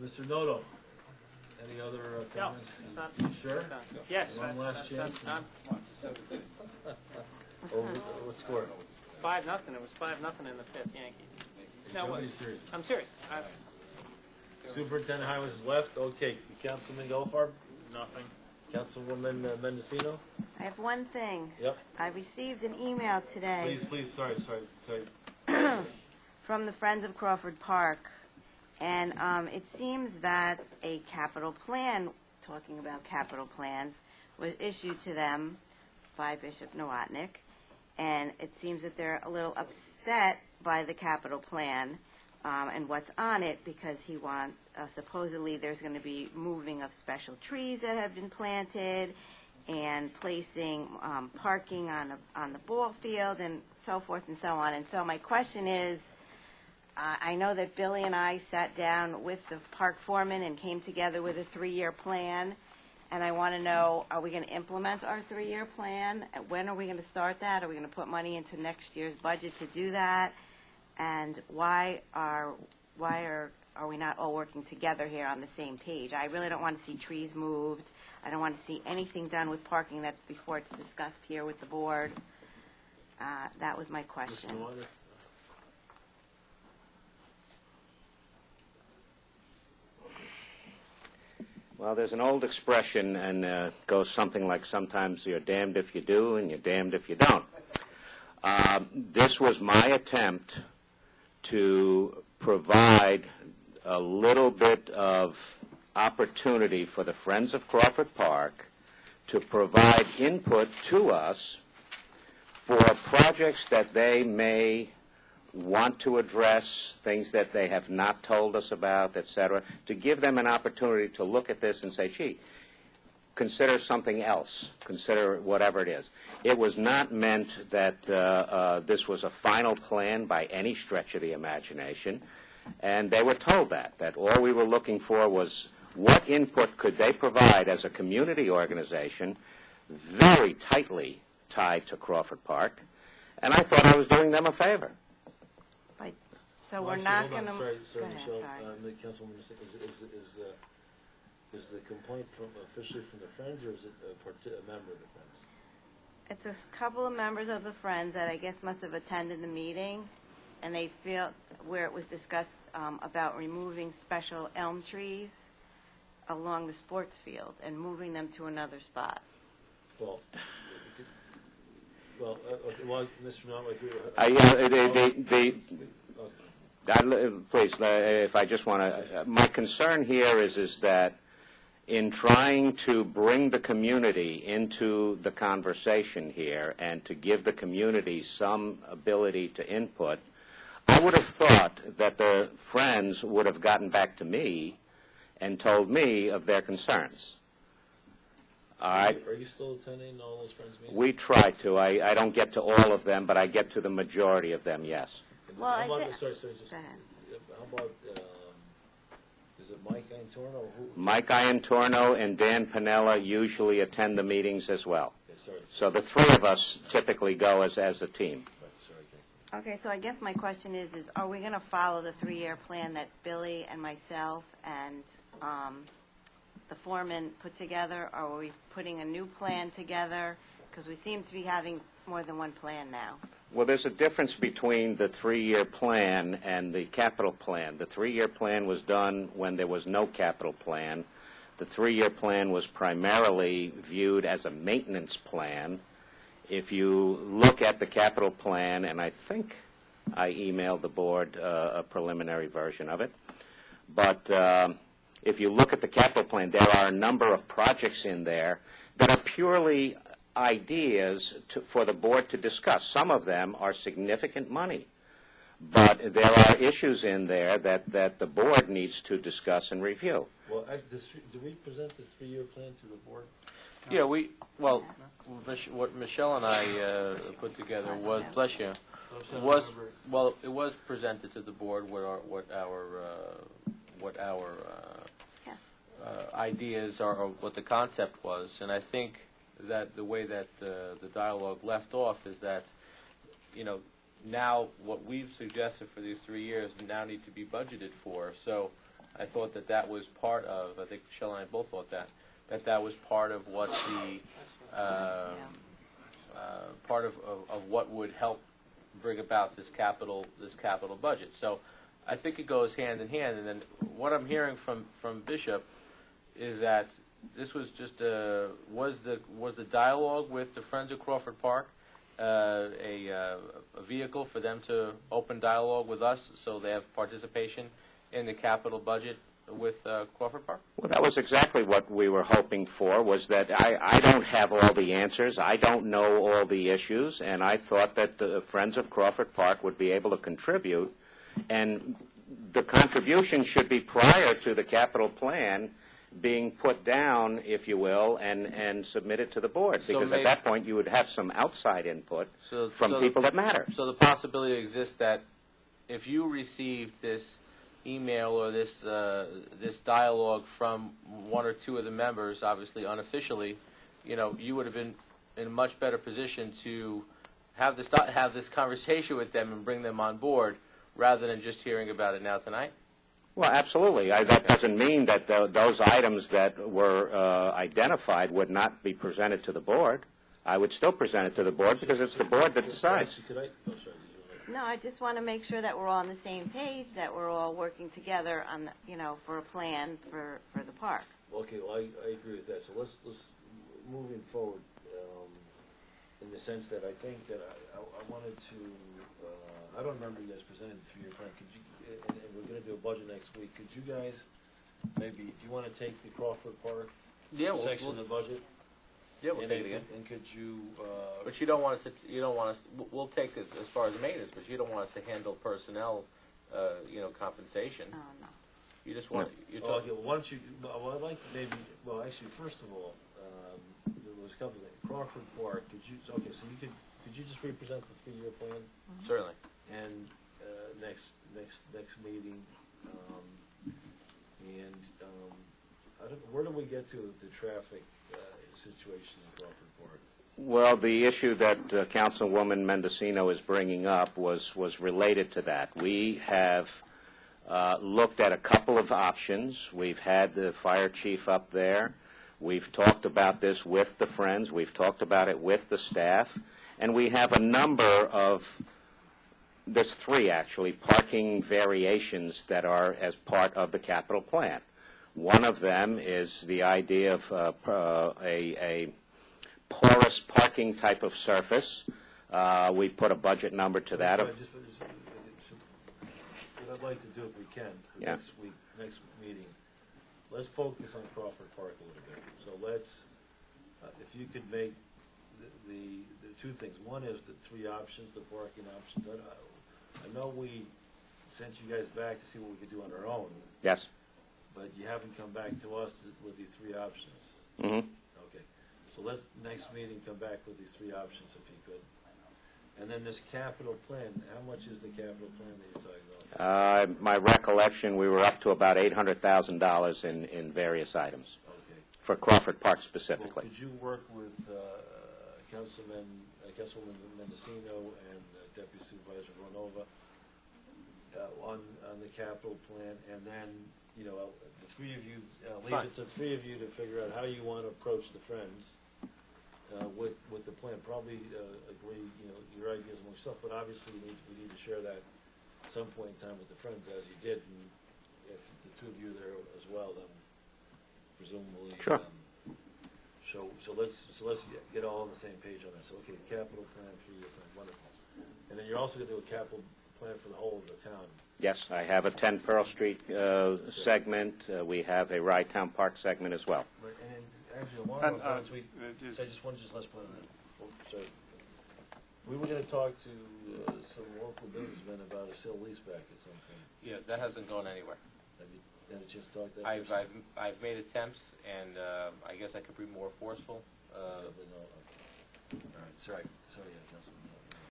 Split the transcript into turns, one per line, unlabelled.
Mr. Noto, any other comments?
No,
You sure?
yes.
One last chance. What score?
5-0. It was 5-0 in the fifth, Yankees. No,
Are you serious?
I'm serious.
Superintendent Highways is left. Okay. Councilman Goldfarb?
Nothing.
Councilwoman Mendocino?
I have one thing.
Yep.
I received an email today
Please, sorry.
from the Friends of Crawford Park, and it seems that a capital plan, talking about capital plans, was issued to them by Bishop Nowotnik, and it seems that they're a little upset by the capital plan and what's on it, because he wants, supposedly there's going to be moving of special trees that have been planted and placing parking on the ball field and so forth and so on. And so my question is, I know that Billy and I sat down with the park foreman and came together with a 3-year plan, and I want to know, are we going to implement our 3-year plan? When are we going to start that? Are we going to put money into next year's budget to do that? And why are we not all working together here on the same page? I really don't want to see trees moved. I don't want to see anything done with parking that before it's discussed here with the board. That was my question.
Well, there's an old expression, and it goes something like, sometimes you're damned if you do and you're damned if you don't. This was my attempt to provide a little bit of opportunity for the Friends of Crawford Park to provide input to us for projects that they may want to address, things that they have not told us about, etc., to give them an opportunity to look at this and say, gee, consider something else, consider whatever it is. It was not meant that this was a final plan by any stretch of the imagination, and they were told that all we were looking for was what input could they provide as a community organization very tightly tied to Crawford Park, and I thought I was doing them a favor.
So we're not going to...
Sorry,
Go ahead,
Michelle.
sorry.
Councilwoman, is the complaint officially from the Friends, or is it a member of the Friends?
It's a couple of members of the Friends that I guess must have attended the meeting, and they feel where it was discussed about removing special elm trees along the sports field and moving them to another spot.
Well, Mr. Nolan,
please, if I just want to, my concern here is that in trying to bring the community into the conversation here and to give the community some ability to input, I would have thought that the Friends would have gotten back to me and told me of their concerns. All right.
Are you still attending all those Friends meetings?
We try to. I don't get to all of them, but I get to the majority of them, yes.
Well,
how about,
Go ahead.
How about, is it Mike Iantorno?
Mike Iantorno and Dan Pinella usually attend the meetings as well.
Okay, sorry.
So the three of us typically go as a team.
Okay, so I guess my question is are we going to follow the 3-year plan that Billy and myself and the foreman put together, or are we putting a new plan together? Because we seem to be having more than one plan now.
Well, there's a difference between the 3-year plan and the capital plan. The 3-year plan was done when there was no capital plan. The 3-year plan was primarily viewed as a maintenance plan. If you look at the capital plan, and I think I emailed the board a preliminary version of it, but if you look at the capital plan, there are a number of projects in there that are purely ideas for the board to discuss. Some of them are significant money, but there are issues in there that the board needs to discuss and review.
Well, do we present this 3-year plan to the board?
Yeah, what Michelle and I put together was, bless you, it was presented to the board what our ideas are, or what the concept was, and I think that the way that the dialogue left off is that, now what we've suggested for these 3 years now need to be budgeted for. So I thought that that was part of, I think Michelle and I both thought that was part of what the, part of what would help bring about this capital budget. So I think it goes hand in hand. And then what I'm hearing from Bishop is that this was just was the dialogue with the Friends of Crawford Park a vehicle for them to open dialogue with us, so they have participation in the capital budget with Crawford Park?
Well, that was exactly what we were hoping for, was that I don't have all the answers. I don't know all the issues, and I thought that the Friends of Crawford Park would be able to contribute, and the contribution should be prior to the capital plan being put down, if you will, and submitted to the board, because at that point you would have some outside input from people that matter.
So the possibility exists that if you received this email or this this dialogue from one or two of the members, obviously unofficially, you would have been in a much better position to have this conversation with them and bring them on board, rather than just hearing about it now tonight.
Well, absolutely. That doesn't mean that those items that were identified would not be presented to the board. I would still present it to the board because it's the board that decides.
No, I just want to make sure that we're all on the same page, that we're all working together on, for a plan for the park.
Okay, well, I agree with that. So let's moving forward, in the sense that I think that I wanted to, I don't remember you guys presented for your plan. Could you, and we're going to do a budget next week, could you guys maybe, do you want to take the Crawford Park section of the budget?
Yeah, we'll take it again.
And could you?
But you don't want us to. You don't want us. We'll take it as far as maintenance, but you don't want us to handle personnel, compensation.
Oh, no.
You just want.
Okay, well, why don't you? Well, I'd like maybe. Well, actually, first of all, there was a couple of things. Crawford Park. Could you? Okay, so you could you just represent the 3-year plan?
Mm-hmm.
Certainly.
And next meeting, I don't. Where do we get to with the traffic situation in Crawford Park?
Well, the issue that Councilwoman Mendocino is bringing up was related to that. We have looked at a couple of options. We've had the fire chief up there. We've talked about this with the Friends. We've talked about it with the staff. And we have a number of, there's 3 actually, parking variations that are as part of the capital plan. One of them is the idea of a porous parking type of surface. We put a budget number to that.
What I'd like to do, if we can, for next meeting, let's focus on Crawford Park a little bit. So let's, if you could make the 2 things. One is the 3 options, the parking options. I know we sent you guys back to see what we could do on our own.
Yes.
But you haven't come back to us with these 3 options.
Mm-hmm.
Okay. So let's, next meeting, come back with these 3 options if you could. And then this capital plan, how much is the capital plan that you're talking about?
My recollection, we were up to about $800,000 in various items.
Okay.
For Crawford Park specifically.
Well, could you work with Councilwoman Mendocino and Deputy Supervisor Ronova on the capital plan, and then the 3 of you leave it to the 3 of you to figure out how you want to approach the Friends with the plan. Probably agree your ideas among yourself, but obviously we need to share that at some point in time with the Friends, as you did. And if the 2 of you are there as well, then presumably.
Sure.
So let's get all on the same page on that. So okay, capital plan, 3-year plan, wonderful. And then you're also going to do a capital plan for the whole of the town.
Yes, I have a 10 Pearl Street segment. We have a Rye Town Park segment as well.
Right, and then actually one of those ones let's put on that. So we were going to talk to some local businessmen about a sale leaseback at some point.
Yeah, that hasn't gone anywhere.
Have you had a chance to talk to that?
I've made attempts, and I guess I could be more forceful.
All right, sorry, yeah, Councilman.